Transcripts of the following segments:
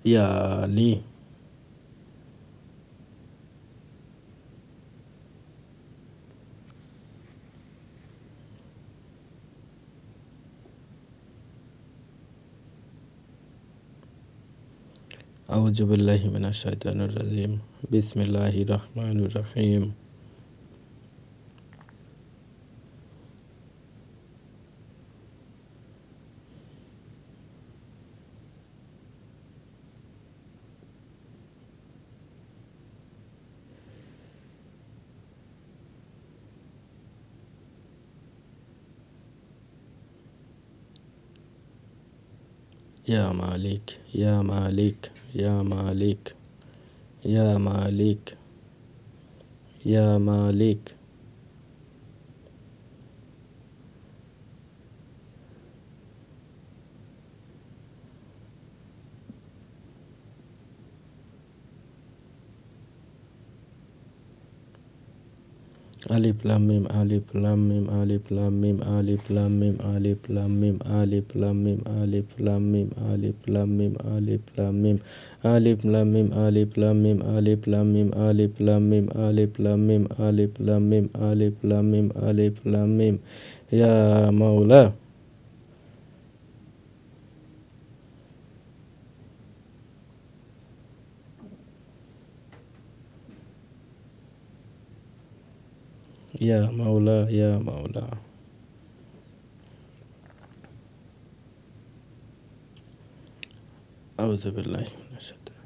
ইয়া আলী। আউযু বিল্লাহি মিনাশ শাইতানির রাজিম। বিসমিল্লাহির রহমানির রহিম। ইয়া মালিক, ইয়া মালিক, ইয়া মালিক, ইয়া মালিক, ইয়া মালিক। আলিফ লাম মিম, আলিফ লাম মিম, আলিফ লাম মিম, আলিফ লাম মিম, আলিফ লাম মিম, আলিফ লাম মিম, আলিফ লাম মিম, আলিফ লাম মিম, আলিফ লাম মিম, আলিফ লাম মিম, আলিফ লাম মিম, আলিফ লাম মিম, আলিফ লাম মিম, আলিফ লাম মিম, আলিফ লাম মিম, আলিফ লাম মিম, আলিফ লাম মিম। ইয়া মাওলা। ইয়া মাওলা, ইয়া মাওলা। আউযু বিল্লাহি মিনাশ শাইতানির।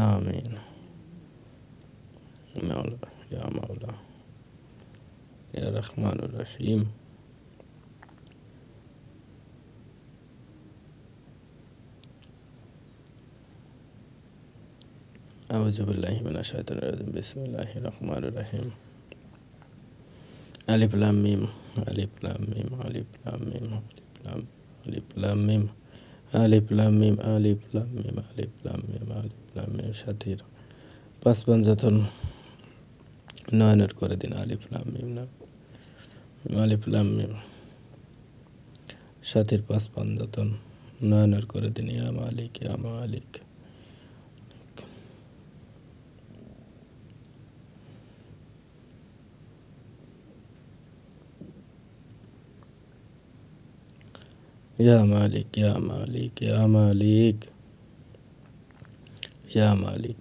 আমিন। মাওলা, ইয়া মাওলা, ইয়া রহমানুর রহিম। আউযু বিল্লাহি মিনাশ শাইতানির রাজিম। বিসমিল্লাহির রহমানির রহিম। আলিফ লাম মিম, আলিফ লাম মিম, আলিফ লাম মিম, আলিফ লাম মিম, আলিফ লাম মিম, আলিফ লাম মিম, আলিফ লাম মিম, আলিফ লাম মিম। সাথীর পাঁচ পাঞ্জাতন নয়নের করে দিন। আলিফ লাম মিম না, আলিফ লাম মিম। সাথীর পাঁচ পাঞ্জাতন নয়নের করে দিন। ইয়া মালিক, ইয়া মালিক। ইয়া মালিক, ইয়া মালিক, ইয়া মালিক, ইয়া মালিক।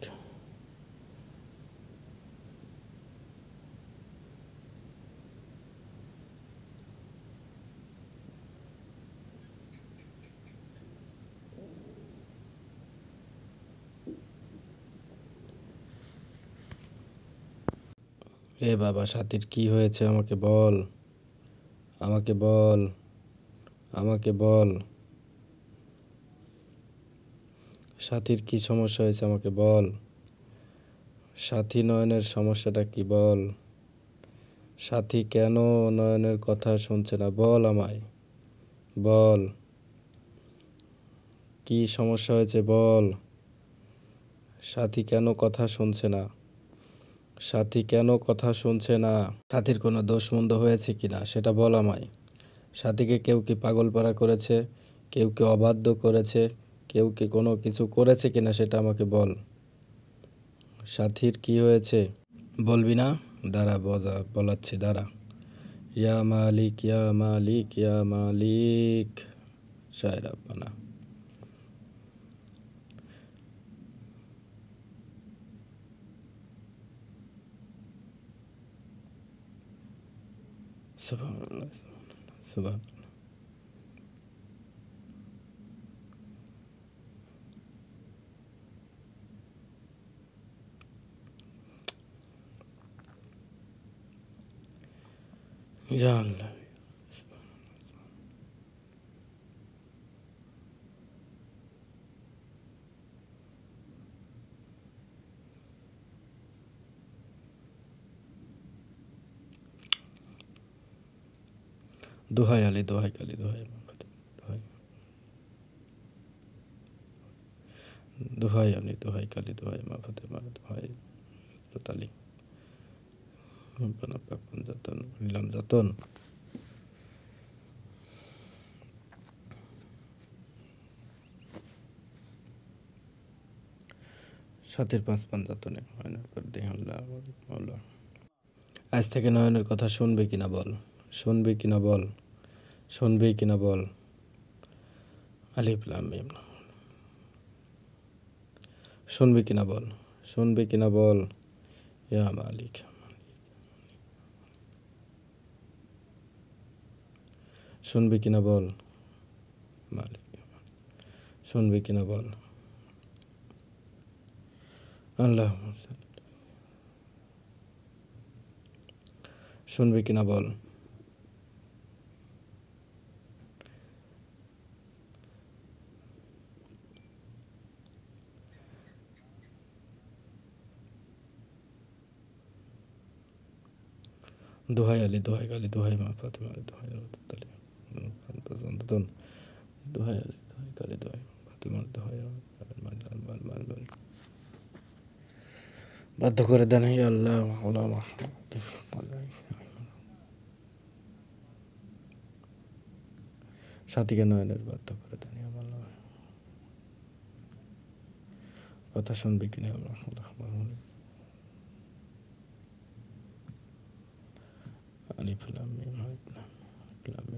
এ বাবা, সাথীর কি হয়েছে আমাকে বল, আমাকে বল, আমাকে বল। সাথীর কি সমস্যা হয়েছে আমাকে বল। সাথী নয়নের সমস্যাটা কি বল। সাথী কেন নয়নের কথা শুনছে না বল আমায়, বল। কি সমস্যা হয়েছে বল। সাথী কেন কথা শুনছে না, সাথী কেন কথা শুনছে না। সাথীর কোনো দোষ মন্দ হয়েছে কিনা সেটা বল আমায়। সাথীকে কেউ কি পাগলপাড়া করেছে, কেউ কি অবাধ্য করেছে, কেউ কি কোনো কিছু করেছে কিনা সেটা আমাকে বল। সাথীর কি হয়েছে বলবি না? দাঁড়া বলাচ্ছি, দাঁড়া। ইয়া মালিক, ইয়া মালিক, ইয়া মালিক। শায়রাবানা। সুবহানাল্লাহ, সুবহান। ইয়া আল্লাহ। দোহাই আলী দোহাই কালী দোহাই মা ফাতেমা দোহাই, দোহাই আলী দোহাই কালী দোহাই মা ফাতেমার দোহাই, হযরত আলী রব্বানা পাক পঞ্জাতন নিলাম যতন। সাথের 5 পাঞ্জাতনে হয় না করে দেহ আল্লাহ মাওলা। আজ থেকে নয়নের কথা শুনবে কিনা বল, শুনবে কিনা বল, শুনবে কিনা বল। আলিফ লাম মিম, শুনবে কিনা বল, শুনবে কিনা বল। ইয়া মালিক, শুনবে কিনা বল মালিক, শুনবে কিনা বল। আল্লাহ শুনবে কিনা বল। দোহাই আলী দোহাই কালী দোহাই মা ফাতেমার দোহাই, হযরত আলী পঞ্জাতন দোহাই আলী দোহাই কালী দোহাই ফাতেমার দোহাই। বাধ্য করে দেন হে আল্লাহ মাওলা মাহমুদ। সাথীকে নয়নের বাধ্য করে দেন হে আল্লাহ। কথা শুনবে কিনা আল্লাহ। আলিফ লাম মিম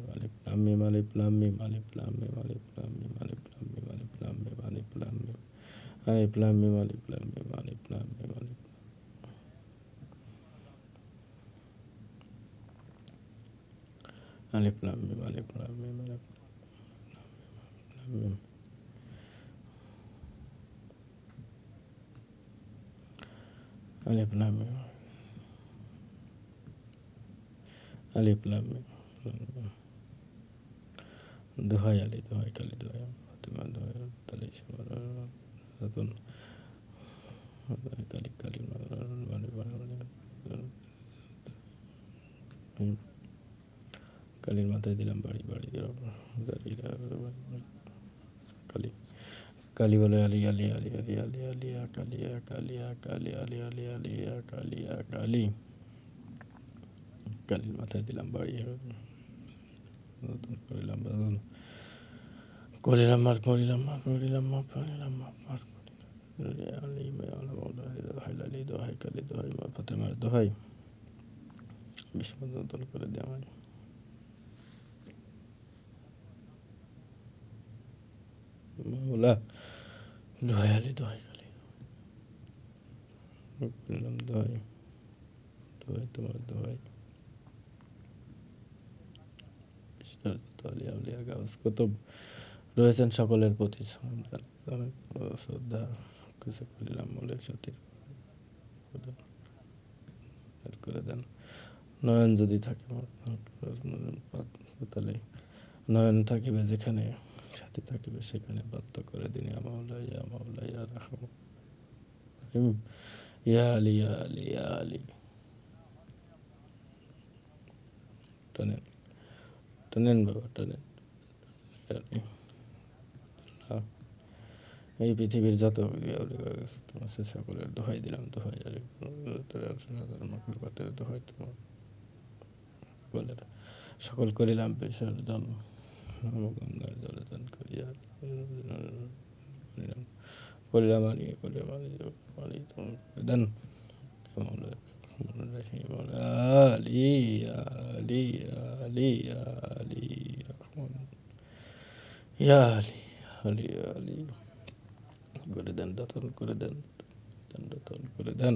আলিফ লাম মিম আলিফ লাম মিম আলিফ লাম মিম আলিফ লাম মিম আলিফ লাম মিম আলিফ লাম মিম আলিফ লাম মিম আলিফ লাম মিম আলিফ লাম মিম আলিফ লাম মিম আলিফ লাম মিম আলিফ আলিফ লাম মিম আলিফ লাম মিম আলিফ লাম মিম আলিফ লাম মিম আলিফ লাম মিম। দোহাই আলী দোহাই কালী দোহাই ফাতেমা দোহাই তালি সামারাতুন কালী কালী কালীর মাথায় দিলাম বাড়ি বাড়ি কালী কালী বলে আলী আলী আলী আলী আলী আলিয়া কালিয়া কালিয়া কালী আলী আলী আলিয়া কালিয়া কালী, কালীর মাথায় দিলাম বাড়ি করিলাম বাদন করিলাম মার করিলাম মার করিলাম মার করিলাম মার আলী দোহাই আলী দোহাই কালী দোহাই মা ফাতেমার দোহাই। বিস্মদন করে দে আমার মাওলা। দোহাই আলী দোহাই কালী দোহাই দোহাই তোমার দোহাই। কুতুব রয়েছেন সকলের প্রতি শ্রদ্ধা কিছু করিলাম বলে সতীর করে দেন। নয়ন যদি থাকে তাহলে নয়ন থাকিবে যেখানে, সাথে থাকিবে সেখানে বাধ্য করে দিন ইয়া মাওলা ইয়া মাওলা ইয়া রাহমান ইয়া আলী ইয়া আলী ইয়া আলী। টানেন টানেন বাবা টানেন। এই পৃথিবীর যত সকলের দোহাই দিলাম দোহাই দোহাই তোমার সকলের সকল করিলাম বিসর্জন গঙ্গার জলে দান করিয়া করিলাম আলী করিলাম আলী আলী তোমার দেন আলী আলী আলী আলী রহমান ইয়া আলী আলী আলী করে দেন যতন করে দেন যতন করে দেন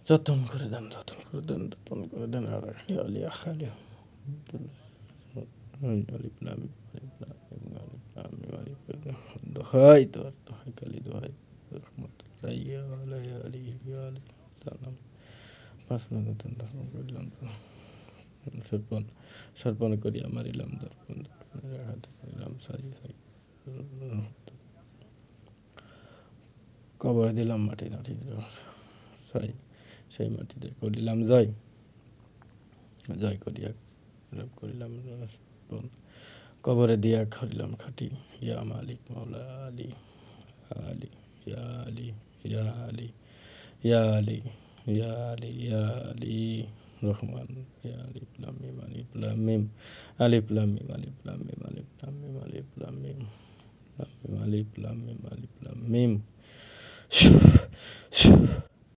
যতন করে দেন যতন করে দেন যতন করে দেন আর আলী খালি আলিফ লাম দোহাই তোর দোহাই কালী দোহাই রহমতুল্লাহ ইয়া আলী আলী ইয়া আলী সালাম। 5 মিনিট করলাম সর্পণ সর্পণ করিয়া মারিলাম দর্পণ দর্পণের হাতে করিলাম সাই সাই কবরে দিলাম মাটি নাটি সাই সেই মাটিতে করিলাম জয় জয় করিয়া লাভ করিলাম কবরে দিয়া করিলাম খাটি ইয়া মালিক মাওলা আলী আলী ইয়া আলী ইয়া আলী ইয়া আলী ইয়া আলী ইয়া আলী রহমান ইয়া আলিফ লাম মিম আলিফ লাম মিম আলিফ লাম মিম আলিফ লাম মিম আলিফ লাম মিম আলিফ লাম মিম আলিফ লাম মিম আলিফ লাম মিম